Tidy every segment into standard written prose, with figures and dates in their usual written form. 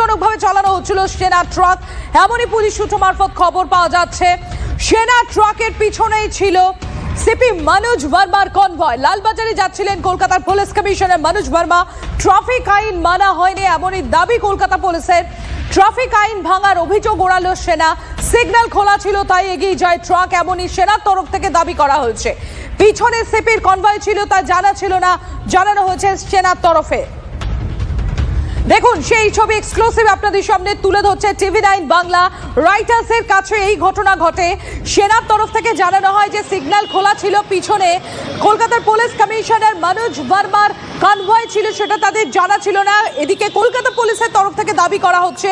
সুবিধাজনকভাবে চালানো হচ্ছিল সেনা ট্রাক, এমনই পুলিশ সূত্র মারফত খবর পাওয়া যাচ্ছে। সেনা ট্রাকের পিছনেই ছিল সিপি মনোজ ভার্মার কনভয়। লালবাজারে যাচ্ছিলেন কলকাতার police commissioner Manoj Verma. Traffic আইন মানা হয়নি এমনই দাবি কলকাতা পুলিশের। ট্রাফিক আইন ভাঙার অভিযোগ ওড়ালো সেনা। সিগন্যাল খোলা ছিল তাই এগিয়ে যায় ট্রাক, এমনই সেনার তরফ থেকে দাবি করা হয়েছে। পিছনে সিপির কনভয় ছিল তা জানা ছিল না, জানানো হয়েছে সেনার তরফে। দেখুন সেই ছবি এক্সক্লুসিভ আপনাদের সামনে তুলে ধরছে TV9 বাংলা। রাইটার্সের কাছে এই ঘটনা ঘটে। সেনার তরফ থেকে জানানো হয় যে সিগন্যাল খোলা ছিল, পিছনে কলকাতার পুলিশ কমিশনার মনোজ ভার্মার কনভয় ছিল, সেটা তাদের জানা ছিল না। এদিকে কলকাতা পুলিশের তরফ থেকে দাবি করা হচ্ছে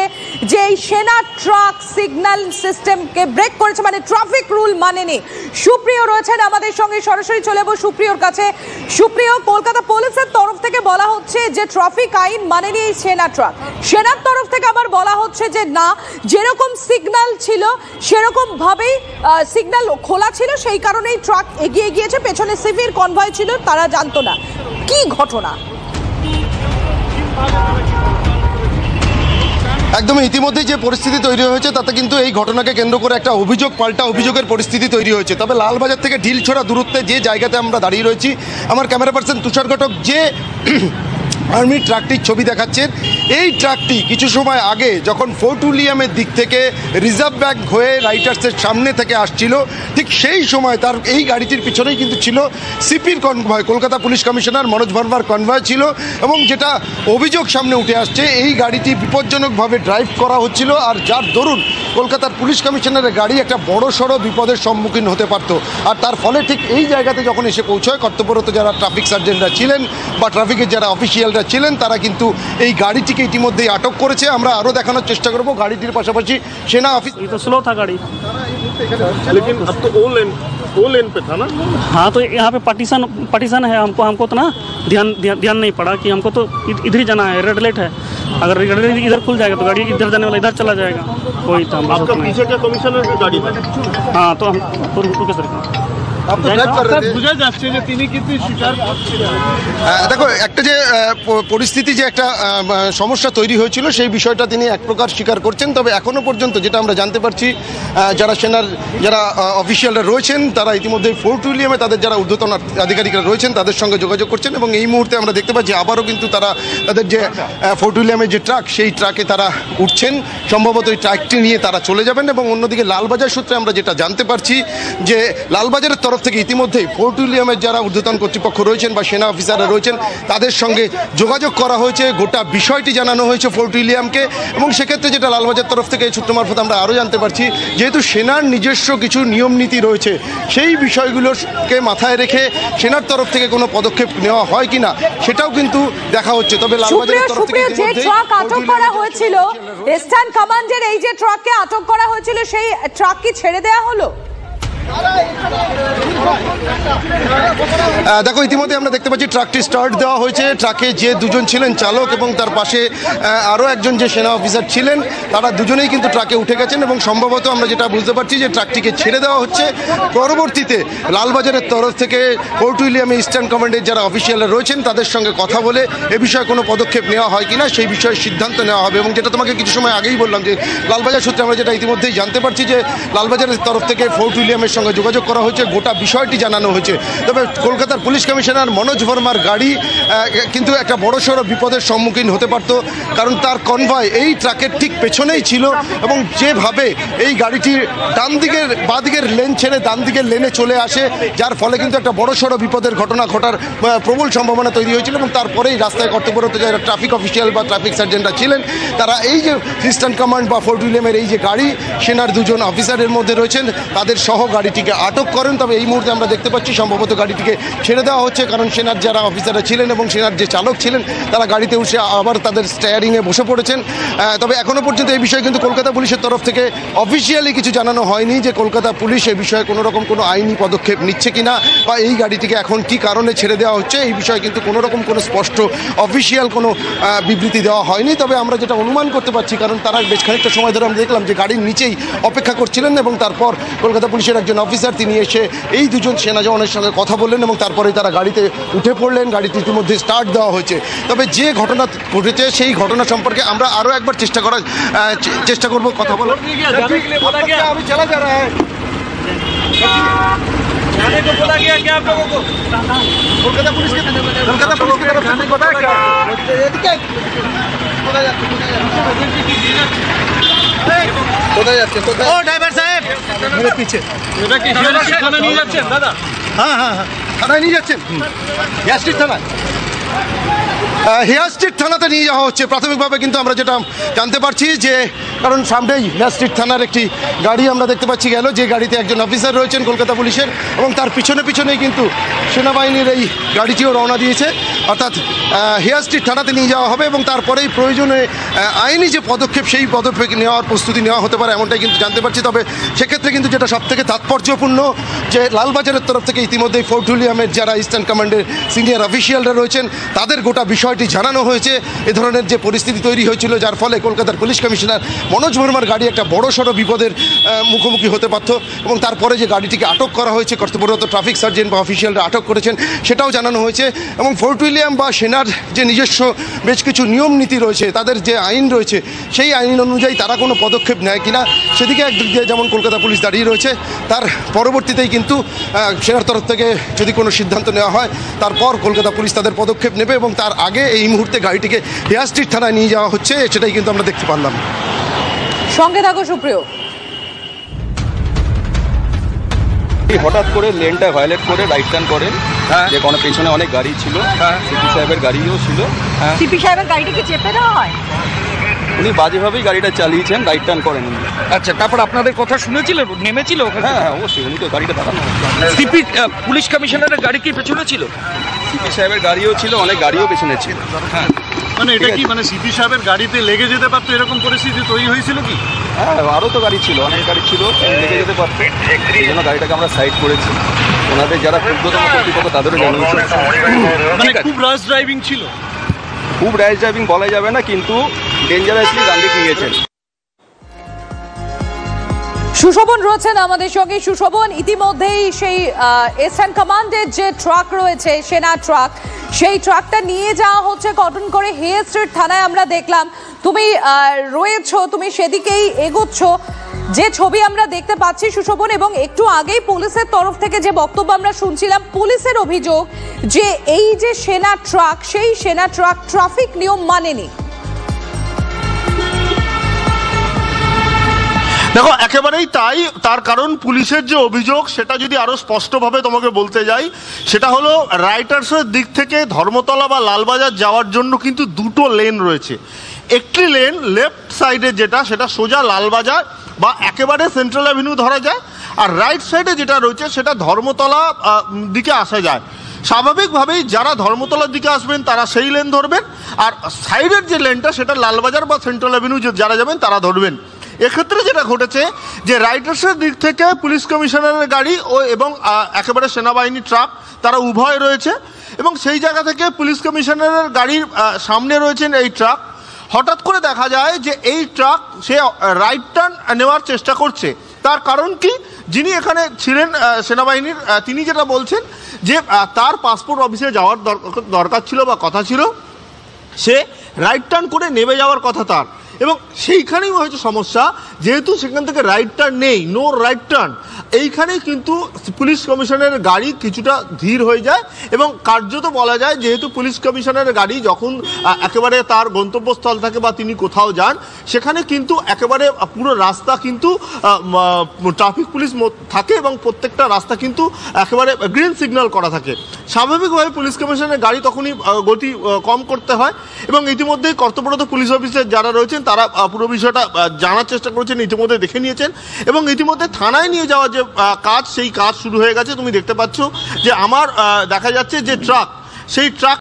যে এই সেনা ট্রাক সিগন্যাল সিস্টেমকে ব্রেক করেছে, মানে ট্রাফিক রুল মানেনি। সুপ্রিয় রয়েছেন আমাদের সঙ্গে, সরাসরি চলে যাবো সুপ্রিয়র কাছে। সুপ্রিয়, কলকাতা পুলিশের তরফ থেকে বলা হচ্ছে যে ট্রাফিক আইন মানেনি সেনা ট্রাক, সেনার তরফ থেকে আবার বলা হচ্ছে যে না, যেরকম সিগন্যাল ছিল সেরকম ভাবেই সিগন্যাল খোলা ছিল, সেই কারণেই ট্রাক এগিয়ে গিয়েছে। পেছনে সিভির কনভয় ছিল, তারা জানতো না। কি ঘটনা? একদমই ইতিমধ্যে যে পরিস্থিতি তৈরি হয়েছে তাতে কিন্তু এই ঘটনাকে কেন্দ্র করে একটা অভিযোগ পাল্টা অভিযোগের পরিস্থিতি তৈরি হয়েছে। তবে লালবাজার থেকে ঢিলছোড়া দূরত্বে যে জায়গাতে আমরা দাঁড়িয়ে রয়েছি, আমার ক্যামেরা পার্সন তুষার ঘটক যে আর্মি ট্রাকটির ছবি দেখাচ্ছেন, এই ট্রাকটি কিছু সময় আগে যখন ফোর্ট উইলিয়ামের দিক থেকে রিজার্ভ ব্যাংক হয়ে রাইটার্সের সামনে থেকে আসছিল, ঠিক সেই সময় তার এই গাড়িটির পিছনেই কিন্তু ছিল সিপির convoy, Kolkata police commissioner Manoj ভার্মার কনভয় ছিল। এবং যেটা অভিযোগ সামনে উঠে আসছে, এই গাড়িটি বিপজ্জনকভাবে ড্রাইভ করা হচ্ছিল, আর যার দরুন কলকাতার পুলিশ কমিশনারের গাড়ি একটা বড়সড় বিপদের সম্মুখীন হতে পারত। আর তার ফলে ঠিক এই জায়গাতে যখন এসে পৌঁছয়, কর্তব্যরত যারা ট্রাফিক সার্জেন্টরা ছিলেন বা ট্রাফিকের যারা অফিসিয়াল ছিলেন, তারা কিন্তু এই গাড়িটিকে ইতিমধ্যেই আটক করেছে। আমরা আরো দেখানোর চেষ্টা করব গাড়িটির পাশাপাশি সেনা অফিস। तो स्लो था गाड़ी, लेकिन अब तो ओ लेन पे था ना। हाँ, तो यहाँ पे पार्टीशन है, हमको तो ना ध्यान नहीं पड़ा कि हमको तो इधर ही जाना है, रेड लाइट है। अगर रेड लाइट इधर खुल जाएगा तो गाड़ी इधर जाने वाला इधर चला जाएगा। वही था। आपका पीछे क्या कमिश्नर की गाड़ी था? हाँ, तो हम रुके सर। দেখো, একটা যে পরিস্থিতি, যে একটা সমস্যা তৈরি হয়েছিল, সেই বিষয়টা তিনি এক প্রকার স্বীকার করছেন। তবে এখনো পর্যন্ত যেটা আমরা জানতে পারছি, যারা সেনার যারা অফিসিয়ালরা রয়েছেন, তারা ইতিমধ্যে ফোর্ট উইলিয়ামে তাদের যারা ঊর্ধ্বতন আধিকারিকরা রয়েছেন তাদের সঙ্গে যোগাযোগ করছেন। এবং এই মুহূর্তে আমরা দেখতে পাচ্ছি আবারও কিন্তু তারা তাদের যে ফোর্ট উইলিয়ামের যে ট্রাক, সেই ট্রাকে তারা উঠছেন। সম্ভবত এই ট্রাকটি নিয়ে তারা চলে যাবেন। এবং অন্যদিকে লালবাজার সূত্রে আমরা যেটা জানতে পারছি যে লালবাজারের তরফ থেকে ইতিমধ্যেই ফোর্ট উইলিয়ামের যারা ঊর্ধ্বতন কর্তৃপক্ষ রয়েছেন বা সেনা অফিসাররা রয়েছেন, তাদের সঙ্গে যোগাযোগ করা হয়েছে, গোটা বিষয়টি জানানো হয়েছে ফোর্ট উইলিয়ামকে। এবং সেক্ষেত্রে যেটা লালবাজার তরফ থেকে সূত্র মারফত আমরা আরও জানতে পারছি, যেহেতু সেনার নিজস্ব কিছু নিয়ম নীতি রয়েছে, সেই বিষয়গুলোকে মাথায় রেখে সেনার তরফ থেকে কোনো পদক্ষেপ নেওয়া হয় কিনা সেটাও কিন্তু দেখা হচ্ছে। তবে লালবাজারের তরফ থেকে যে ট্রাক আটক করা হয়েছিল, ইস্টার্ন কমান্ডের এই যে ট্রাককে আটক করা হয়েছিল, সেই ট্রাক কি ছেড়ে দেওয়া হলো? দেখো, ইতিমধ্যে আমরা দেখতে পাচ্ছি ট্রাকটি স্টার্ট দেওয়া হয়েছে। ট্রাকে যে দুজন ছিলেন, চালক এবং তার পাশে আরও একজন যে সেনা অফিসার ছিলেন, তারা দুজনেই কিন্তু ট্রাকে উঠে গেছেন। এবং সম্ভবত আমরা যেটা বুঝতে পারছি যে ট্রাকটিকে ছেড়ে দেওয়া হচ্ছে। পরবর্তীতে লালবাজারের তরফ থেকে ফোর্ট উইলিয়ামে ইস্টার্ন কমান্ডের যারা অফিসিয়ালরা রয়েছেন তাদের সঙ্গে কথা বলে এ বিষয়ে কোনো পদক্ষেপ নেওয়া হয় কিনা সেই বিষয়ে সিদ্ধান্ত নেওয়া হবে। এবং যেটা তোমাকে কিছু সময় আগেই বললাম যে লালবাজার সূত্রে আমরা যেটা ইতিমধ্যেই জানতে পারছি যে লালবাজারের তরফ থেকে ফোর্ট উইলিয়ামের সঙ্গে যোগাযোগ করা হয়েছে, গোটা বিষয়টি জানানো হয়েছে। তবে কলকাতার পুলিশ কমিশনার মনোজ ভার্মার গাড়ি কিন্তু একটা বড়সড় বিপদের সম্মুখীন হতে পারত, কারণ তার কনভয় এই ট্রাকের ঠিক পেছনেই ছিল। এবং যেভাবে এই গাড়িটির ডান দিকের বাঁ দিকের লেন ছেড়ে ডান দিকের লেনে চলে আসে, যার ফলে কিন্তু একটা বড়সড় বিপদের ঘটনা ঘটার প্রবল সম্ভাবনা তৈরি হয়েছিল। এবং তারপরেই রাস্তায় কর্তব্যরত যারা ট্রাফিক অফিসিয়াল বা ট্রাফিক সার্জেন্টরা ছিলেন, তারা এই যে ইস্টার্ন কমান্ড বা ফোর্ট উইলিয়ামের এই যে গাড়ি, সেনার দুজন অফিসারের মধ্যে রয়েছেন, তাদের সহ গাড়িটিকে আটক করেন। তবে এই মুহূর্তে আমরা দেখতে পাচ্ছি সম্ভবত গাড়িটিকে ছেড়ে দেওয়া হচ্ছে, কারণ সেনার যারা অফিসাররা ছিলেন এবং সেনার যে চালক ছিলেন, তারা গাড়িতে উঠে আবার তাদের স্টিয়ারিংয়ে বসে পড়েছেন। তবে এখনও পর্যন্ত এই বিষয়ে কিন্তু কলকাতা পুলিশের তরফ থেকে অফিসিয়ালি কিছু জানানো হয়নি যে কলকাতা পুলিশ এই বিষয়ে কোনো রকম কোনো আইনি পদক্ষেপ নিচ্ছে কিনা বা এই গাড়িটিকে এখন কী কারণে ছেড়ে দেওয়া হচ্ছে, এই বিষয়ে কিন্তু কোনো রকম কোনো স্পষ্ট অফিসিয়াল কোনো বিবৃতি দেওয়া হয়নি। তবে আমরা যেটা অনুমান করতে পারছি, কারণ তারা বেশ খানিকটা সময় ধরে আমরা দেখলাম যে গাড়ির নিচেই অপেক্ষা করছিলেন এবং তারপর কলকাতা পুলিশের একজন একজন অফিসার, তিনি এসে এই দুজন সেনা জওয়ানের সঙ্গে কথা বললেন এবং তারপরে তারা গাড়িতে উঠে পড়লেন। গাড়িটি ইতিমধ্যে স্টার্ট দেওয়া হয়েছে। তবে যে ঘটনা ঘটেছে সেই ঘটনা সম্পর্কে আমরা আরও একবার চেষ্টা করব কথা বলার। আমি চলা যা रहा है जाने को बोला गया क्या आप लोगों को? कोलकाता पुलिस की तरफ से पता है क्या? কোথায় যাচ্ছে? ও ড্রাইভার সাহেব মেরে পিছে এটা কি থানা নিয়ে যাচ্ছেন দাদা? হ্যাঁ হ্যাঁ হ্যাঁ থানায় নিয়ে যাচ্ছেন। হেয়ার স্ট্রিট থানা, হেয়ার স্ট্রিট থানাতে নিয়ে যাওয়া হচ্ছে প্রাথমিকভাবে। কিন্তু আমরা যেটা জানতে পারছি যে কারণ সামনেই হেয়ার স্ট্রিট থানার একটি গাড়ি আমরা দেখতে পাচ্ছি গেল, যে গাড়িতে একজন অফিসার রয়েছেন কলকাতা পুলিশের এবং তার পিছনেই কিন্তু সেনাবাহিনীর এই গাড়িটিও রওনা দিয়েছে। অর্থাৎ হেয়ার স্ট্রিট থানাতে নিয়ে যাওয়া হবে এবং তারপরেই প্রয়োজনে আইনি যে পদক্ষেপ সেই পদক্ষেপ নেওয়ার প্রস্তুতি নেওয়া হতে পারে এমনটাই কিন্তু জানতে পারছি। তবে সেক্ষেত্রে কিন্তু যেটা সবথেকে তাৎপর্যপূর্ণ যে লালবাজারের তরফ থেকে ইতিমধ্যেই ফোর্ট উইলিয়ামের যারা ইস্টার্ন কমান্ডের সিনিয়র অফিসিয়ালরা রয়েছেন তাদের গোটা বিষয়টি জানানো হয়েছে। এ ধরনের যে পরিস্থিতি তৈরি হয়েছিল যার ফলে কলকাতার পুলিশ কমিশনার মনোজ ভার্মার গাড়ি একটা বড়সড় বিপদের মুখোমুখি হতে পারত এবং তারপরে যে গাড়িটিকে আটক করা হয়েছে, কর্তব্যরত ট্রাফিক সার্জেন্ট বা অফিসিয়ালরা আটক করেছেন সেটাও জানানো হয়েছে। এবং ফোর্ট উইলিয়াম বা সেনার যে নিজস্ব বেশ কিছু নিয়ম নীতি রয়েছে, তাদের যে আইন রয়েছে সেই আইন অনুযায়ী তারা কোনো পদক্ষেপ নেয় কিনা সেদিকে একদিক দিয়ে যেমন কলকাতা পুলিশ দাঁড়িয়ে রয়েছে, তার পরবর্তীতেই কিন্তু সেনার তরফ থেকে যদি কোনো সিদ্ধান্ত নেওয়া হয় তারপর কলকাতা পুলিশ তাদের পদক্ষেপ নেবে এবং তার আগে এই মুহূর্তে গাড়িটিকে হেয়ার স্ট্রিট থানায় নিয়ে যাওয়া হচ্ছে, সেটাই কিন্তু আমরা দেখতে পারলাম। সঙ্গে থাকো সুপ্রিয়। হঠাৎ করে লেনটা ভায়োলেট করে রাইট টার্ন করেন, যে কোনো পেছনে অনেক গাড়ি ছিল, সিপি সাহেবের গাড়িও ছিল। সিপি সাহেবের গাড়িটিকে চেপে দেওয়া হয়, উনি বাজেভাবেই গাড়িটা চালিয়েছেন, রাইট টার্ন করেন। আচ্ছা, তারপর আপনাদের কথা শুনেছিল, নেমেছিল? হ্যাঁ হ্যাঁ অবশ্যই, উনি তো গাড়িটা দাঁড়ানো। সিপি পুলিশ কমিশনারের গাড়ি কি পেছনে ছিল? সিপি সাহেবের গাড়িও ছিল, অনেক গাড়িও পেছনে ছিল। হ্যাঁ, মানে এটা কি মানে সিপি সাহেবের গাড়িতে লেগে যেতে পারতো এরকম পরিস্থিতি তৈরি হয়েছিল কি? হ্যাঁ আরও তো গাড়ি ছিল, অনেক গাড়ি ছিল, লেগে যেতে পারতো। এই জন্য গাড়িটাকে আমরা সাইড করেছি। ওনাদের যারা ক্ষুদ্রতম কর্তৃপক্ষ তাদেরও জানিয়েছে। মানে খুব রাশ ড্রাইভিং ছিল? খুব র্যাশ ড্রাইভিং বলা যাবে না, কিন্তু ডেঞ্জারাসলি গাড়ি নিয়েছেন। সুশোভন রয়েছেন আমাদের সঙ্গে। সুশোভন, ইতিমধ্যেই সেই ইস্টার্ন কমান্ডের যে ট্রাক রয়েছে, সেনা ট্রাক, সেই ট্রাকটা নিয়ে যাওয়া হচ্ছে কটন করে হেয়ার স্ট্রিট থানায়। আমরা দেখলাম তুমি রয়েছো, তুমি সেদিকেই এগোচ্ছ, যে ছবি আমরা দেখতে পাচ্ছি সুশোভন। এবং একটু আগেই পুলিশের তরফ থেকে যে বক্তব্য আমরা শুনছিলাম, পুলিশের অভিযোগ যে এই যে সেনা ট্রাক, সেই সেনা ট্রাক ট্রাফিক নিয়ম মানেনি। দেখো একেবারেই তাই। তার কারণ পুলিশের যে অভিযোগ সেটা যদি আরো স্পষ্টভাবে তোমাকে বলতে যাই, সেটা হলো রাইটার্সের দিক থেকে ধর্মতলা বা লালবাজার যাওয়ার জন্য কিন্তু দুটো লেন রয়েছে। একটি লেন লেফট সাইডে যেটা, সেটা সোজা লালবাজার বা একেবারে সেন্ট্রাল অ্যাভিনিউ ধরা যায়, আর রাইট সাইডে যেটা রয়েছে সেটা ধর্মতলা দিকে আসা যায়। স্বাভাবিকভাবেই যারা ধর্মতলার দিকে আসবেন তারা সেই লেন ধরবেন, আর সাইডের যে লেনটা সেটা লালবাজার বা সেন্ট্রাল অ্যাভিনিউ যারা যাবেন তারা ধরবেন। এক্ষেত্রে যেটা ঘটেছে যে রাইটার্সের দিক থেকে পুলিশ কমিশনারের গাড়ি এবং একেবারে সেনাবাহিনী ট্রাক তারা উভয় রয়েছে, এবং সেই জায়গা থেকে পুলিশ কমিশনারের গাড়ির সামনে রয়েছেন এই ট্রাক। হঠাৎ করে দেখা যায় যে এই ট্রাক সে রাইট টার্ন নেওয়ার চেষ্টা করছে। তার কারণ কি, যিনি এখানে ছিলেন সেনাবাহিনীর, তিনি যেটা বলছেন যে তার পাসপোর্ট অফিসে যাওয়ার দরকার ছিল বা কথা ছিল, সে রাইট টার্ন করে নেমে যাওয়ার কথা তার, এবং সেইখানেই হয়েছে সমস্যা। যেহেতু সেখান থেকে রাইট টার্ন নেই, নো রাইট টার্ন, এইখানেই কিন্তু পুলিশ কমিশনারের গাড়ি কিছুটা ধীর হয়ে যায় এবং কার্যত বলা যায় যেহেতু পুলিশ কমিশনারের গাড়ি যখন একেবারে তার গন্তব্যস্থল থাকে বা তিনি কোথাও যান, সেখানে কিন্তু একেবারে পুরো রাস্তা কিন্তু ট্রাফিক পুলিশ থাকে এবং প্রত্যেকটা রাস্তা কিন্তু একেবারে গ্রিন সিগন্যাল করা থাকে। স্বাভাবিকভাবে পুলিশ কমিশনারের গাড়ি তখনই গতি কম করতে হয়, এবং ইতিমধ্যেই কর্তব্যরত পুলিশ অফিসার যারা রয়েছেন তারা পুরো বিষয়টা জানার চেষ্টা করেছেন, ইতিমধ্যে দেখে নিয়েছেন, এবং ইতিমধ্যে থানায় নিয়ে যাওয়া যে কাজ, সেই কাজ শুরু হয়ে গেছে। তুমি দেখতে পাচ্ছ যে আমার দেখা যাচ্ছে যে ট্রাক, সেই ট্রাক